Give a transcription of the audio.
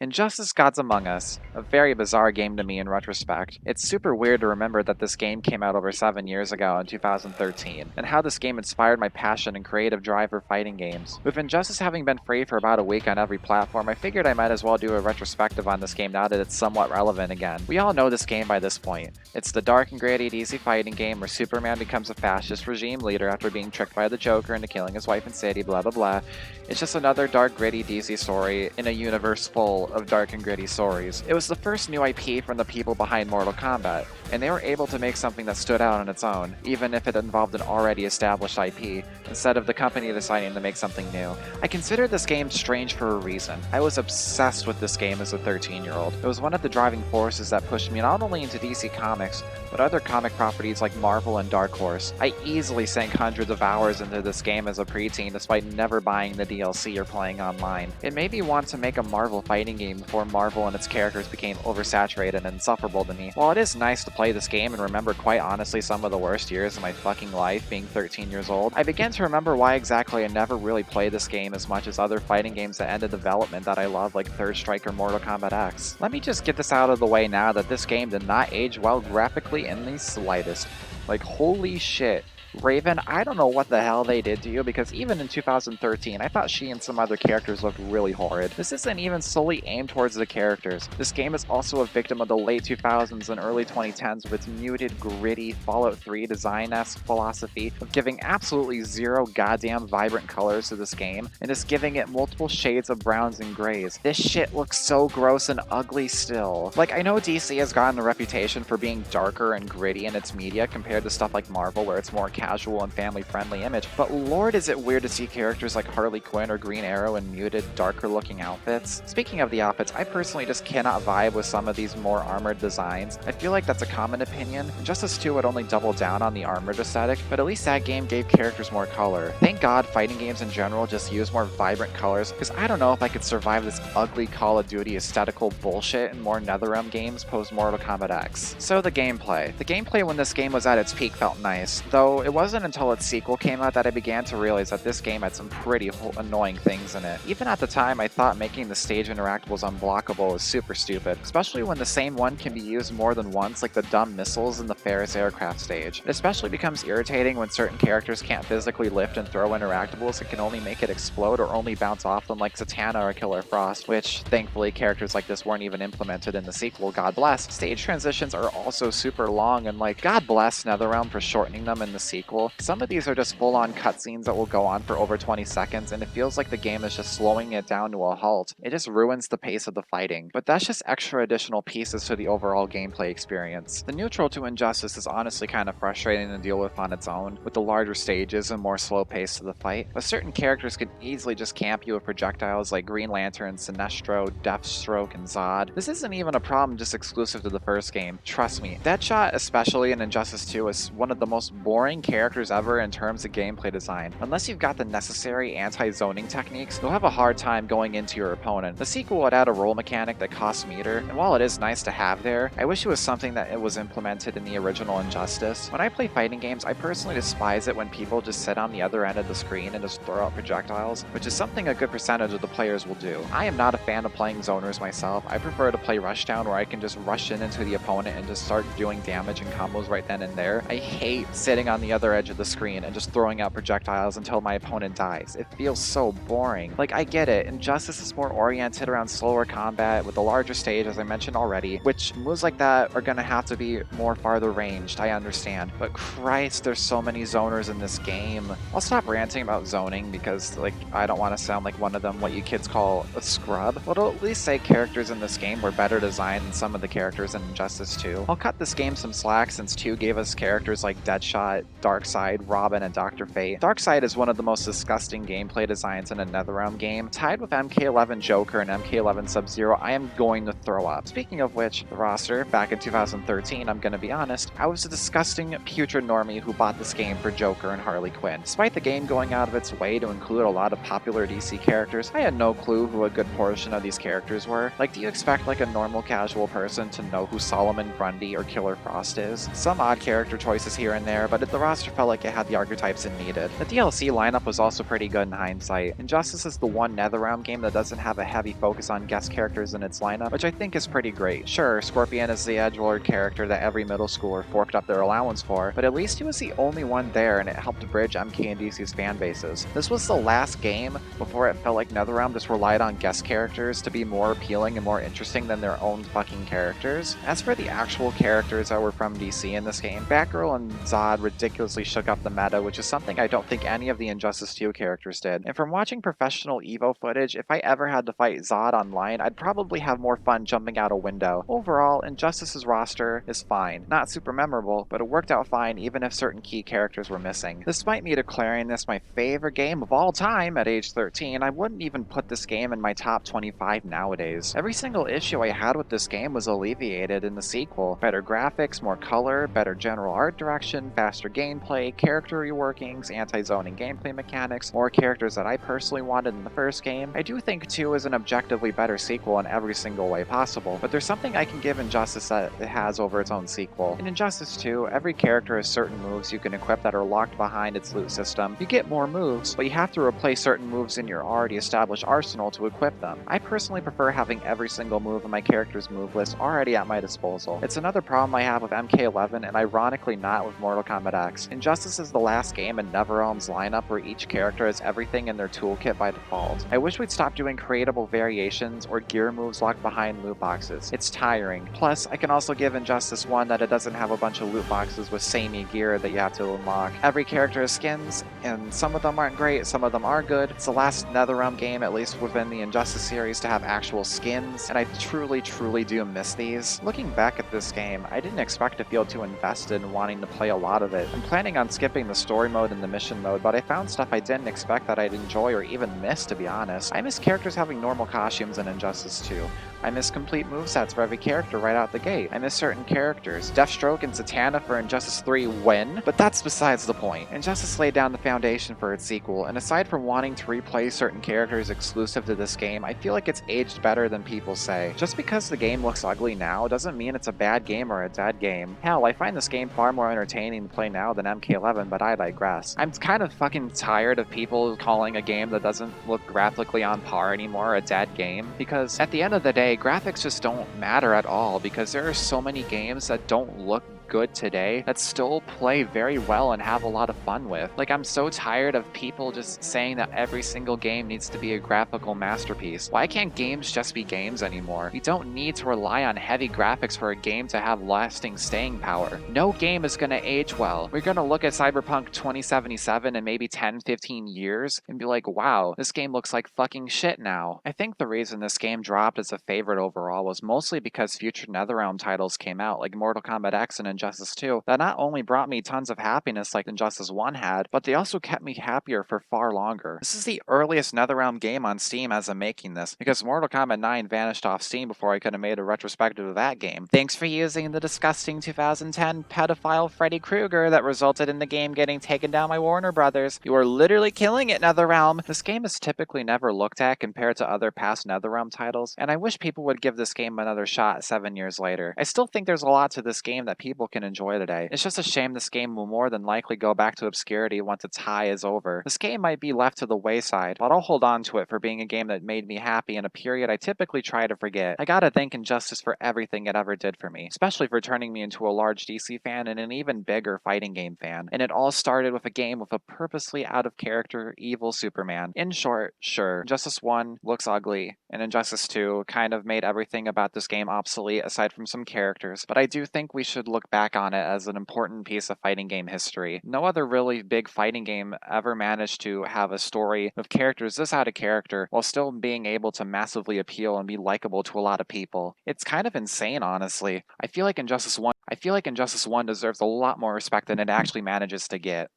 Injustice Gods Among Us, a very bizarre game to me in retrospect. It's super weird to remember that this game came out over 7 years ago in 2013, and how this game inspired my passion and creative drive for fighting games. With Injustice having been free for about a week on every platform, I figured I might as well do a retrospective on this game now that it's somewhat relevant again. We all know this game by this point. It's the dark and gritty DC fighting game where Superman becomes a fascist regime leader after being tricked by the Joker into killing his wife and city, blah blah blah. It's just another dark, gritty DC story in a universe full of dark and gritty stories. It was the first new IP from the people behind Mortal Kombat, and they were able to make something that stood out on its own, even if it involved an already established IP, instead of the company deciding to make something new. I consider this game strange for a reason. I was obsessed with this game as a 13-year-old. It was one of the driving forces that pushed me not only into DC Comics, but other comic properties like Marvel and Dark Horse. I easily sank hundreds of hours into this game as a preteen despite never buying the DLC or playing online. It made me want to make a Marvel fighting game before Marvel and its characters became oversaturated and insufferable to me. While it is nice to play this game and remember quite honestly some of the worst years of my fucking life being 13 years old, I began to remember why exactly I never really played this game as much as other fighting games that ended development that I love like Third Strike or Mortal Kombat X. Let me just get this out of the way now that this game did not age well graphically in the slightest. Like, holy shit. Raven, I don't know what the hell they did to you, because even in 2013, I thought she and some other characters looked really horrid. This isn't even solely aimed towards the characters. This game is also a victim of the late 2000s and early 2010s with its muted, gritty Fallout 3 design-esque philosophy of giving absolutely zero goddamn vibrant colors to this game, and just giving it multiple shades of browns and grays. This shit looks so gross and ugly still. Like, I know DC has gotten a reputation for being darker and gritty in its media compared to stuff like Marvel, where it's more casual and family-friendly image, but lord is it weird to see characters like Harley Quinn or Green Arrow in muted, darker-looking outfits. Speaking of the outfits, I personally just cannot vibe with some of these more armored designs. I feel like that's a common opinion. Injustice 2 would only double down on the armored aesthetic, but at least that game gave characters more color. Thank God fighting games in general just use more vibrant colors, because I don't know if I could survive this ugly Call of Duty aesthetical bullshit in more NetherRealm games post Mortal Kombat X. So the gameplay. The gameplay when this game was at its peak felt nice, though it wasn't until its sequel came out that I began to realize that this game had some pretty annoying things in it. Even at the time, I thought making the stage interactables unblockable was super stupid, especially when the same one can be used more than once, like the dumb missiles in the Ferris aircraft stage. It especially becomes irritating when certain characters can't physically lift and throw interactables and can only make it explode or only bounce off them, like Zatanna or Killer Frost, which thankfully characters like this weren't even implemented in the sequel, God bless. Stage transitions are also super long, and like, God bless NetherRealm for shortening them in the sequel. Some of these are just full-on cutscenes that will go on for over 20 seconds, and it feels like the game is just slowing it down to a halt. It just ruins the pace of the fighting. But that's just extra additional pieces to the overall gameplay experience. The neutral to Injustice is honestly kind of frustrating to deal with on its own, with the larger stages and more slow pace to the fight. But certain characters can easily just camp you with projectiles like Green Lantern, Sinestro, Deathstroke, and Zod. This isn't even a problem just exclusive to the first game. Trust me. Deadshot, especially in Injustice 2, is one of the most boring characters ever in terms of gameplay design. Unless you've got the necessary anti-zoning techniques, you'll have a hard time going into your opponent. The sequel would add a roll mechanic that costs meter, and while it is nice to have there, I wish it was something that it was implemented in the original Injustice. When I play fighting games, I personally despise it when people just sit on the other end of the screen and just throw out projectiles, which is something a good percentage of the players will do. I am not a fan of playing zoners myself. I prefer to play Rushdown, where I can just rush into the opponent and just start doing damage and combos right then and there. I hate sitting on the other edge of the screen and just throwing out projectiles until my opponent dies. It feels so boring. Like, I get it, Injustice is more oriented around slower combat with a larger stage, as I mentioned already, which moves like that are gonna have to be more farther ranged, I understand. But Christ, there's so many zoners in this game. I'll stop ranting about zoning because, like, I don't want to sound like one of them, what you kids call a scrub, but I'll at least say characters in this game were better designed than some of the characters in Injustice 2. I'll cut this game some slack since 2 gave us characters like Deadshot, Darkseid, Robin, and Dr. Fate. Darkseid is one of the most disgusting gameplay designs in a NetherRealm game. Tied with MK11 Joker and MK11 Sub-Zero, I am going to throw up. Speaking of which, the roster, back in 2013, I'm gonna be honest, I was a disgusting, putrid normie who bought this game for Joker and Harley Quinn. Despite the game going out of its way to include a lot of popular DC characters, I had no clue who a good portion of these characters were. Like, do you expect like a normal casual person to know who Solomon Grundy or Killer Frost is? Some odd character choices here and there, but the roster roster felt like it had the archetypes it needed. The DLC lineup was also pretty good in hindsight. Injustice is the one NetherRealm game that doesn't have a heavy focus on guest characters in its lineup, which I think is pretty great. Sure, Scorpion is the edgelord character that every middle schooler forked up their allowance for, but at least he was the only one there and it helped bridge MK and DC's fan bases. This was the last game before it felt like NetherRealm just relied on guest characters to be more appealing and more interesting than their own fucking characters. As for the actual characters that were from DC in this game, Batgirl and Zod ridiculously shook up the meta, which is something I don't think any of the Injustice 2 characters did. And from watching professional Evo footage, if I ever had to fight Zod online, I'd probably have more fun jumping out a window. Overall, Injustice's roster is fine. Not super memorable, but it worked out fine even if certain key characters were missing. Despite me declaring this my favorite game of all time at age 13, I wouldn't even put this game in my top 25 nowadays. Every single issue I had with this game was alleviated in the sequel. Better graphics, more color, better general art direction, faster gameplay, character reworkings, anti-zoning gameplay mechanics, more characters that I personally wanted in the first game. I do think 2 is an objectively better sequel in every single way possible, but there's something I can give Injustice that it has over its own sequel. In Injustice 2, every character has certain moves you can equip that are locked behind its loot system. You get more moves, but you have to replace certain moves in your already established arsenal to equip them. I personally prefer having every single move in my character's move list already at my disposal. It's another problem I have with MK11 and ironically not with Mortal Kombat X. Injustice is the last game in NetherRealm's lineup where each character has everything in their toolkit by default. I wish we'd stop doing creatable variations or gear moves locked behind loot boxes. It's tiring. Plus, I can also give Injustice 1 that it doesn't have a bunch of loot boxes with samey gear that you have to unlock. Every character has skins, and some of them aren't great, some of them are good. It's the last NetherRealm game, at least within the Injustice series, to have actual skins, and I truly do miss these. Looking back at this game, I didn't expect to feel too invested in wanting to play a lot of it. I'm planning on skipping the story mode and the mission mode, but I found stuff I didn't expect that I'd enjoy or even miss, to be honest. I miss characters having normal costumes in Injustice 2. I miss complete movesets for every character right out the gate. I miss certain characters. Deathstroke and Zatanna for Injustice 3 win, but that's besides the point. Injustice laid down the foundation for its sequel, and aside from wanting to replay certain characters exclusive to this game, I feel like it's aged better than people say. Just because the game looks ugly now doesn't mean it's a bad game or a dead game. Hell, I find this game far more entertaining to play now than MK11, but I digress. I'm kind of fucking tired of people calling a game that doesn't look graphically on par anymore a dead game, because at the end of the day, graphics just don't matter at all, because there are so many games that don't look good today that still play very well and have a lot of fun with. Like, I'm so tired of people just saying that every single game needs to be a graphical masterpiece. Why can't games just be games anymore? We don't need to rely on heavy graphics for a game to have lasting staying power. No game is gonna age well. We're gonna look at Cyberpunk 2077 in maybe 10-15 years and be like, wow, this game looks like fucking shit now. I think the reason this game dropped as a favorite overall was mostly because future NetherRealm titles came out, like Mortal Kombat X and Injustice 2, that not only brought me tons of happiness like Injustice 1 had, but they also kept me happier for far longer. This is the earliest NetherRealm game on Steam as I'm making this, because Mortal Kombat 9 vanished off Steam before I could have made a retrospective of that game. Thanks for using the disgusting 2010 pedophile Freddy Krueger that resulted in the game getting taken down by Warner Brothers. You are literally killing it, NetherRealm! This game is typically never looked at compared to other past NetherRealm titles, and I wish people would give this game another shot 7 years later. I still think there's a lot to this game that people can enjoy today. It's just a shame this game will more than likely go back to obscurity once its high is over. This game might be left to the wayside, but I'll hold on to it for being a game that made me happy in a period I typically try to forget. I gotta thank Injustice for everything it ever did for me, especially for turning me into a large DC fan and an even bigger fighting game fan. And it all started with a game with a purposely out of character evil Superman. In short, sure, Injustice 1 looks ugly, and Injustice 2 kind of made everything about this game obsolete aside from some characters, but I do think we should look back on it as an important piece of fighting game history. No other really big fighting game ever managed to have a story of characters this out of character while still being able to massively appeal and be likable to a lot of people. It's kind of insane, honestly. I feel like Injustice 1 deserves a lot more respect than it actually manages to get.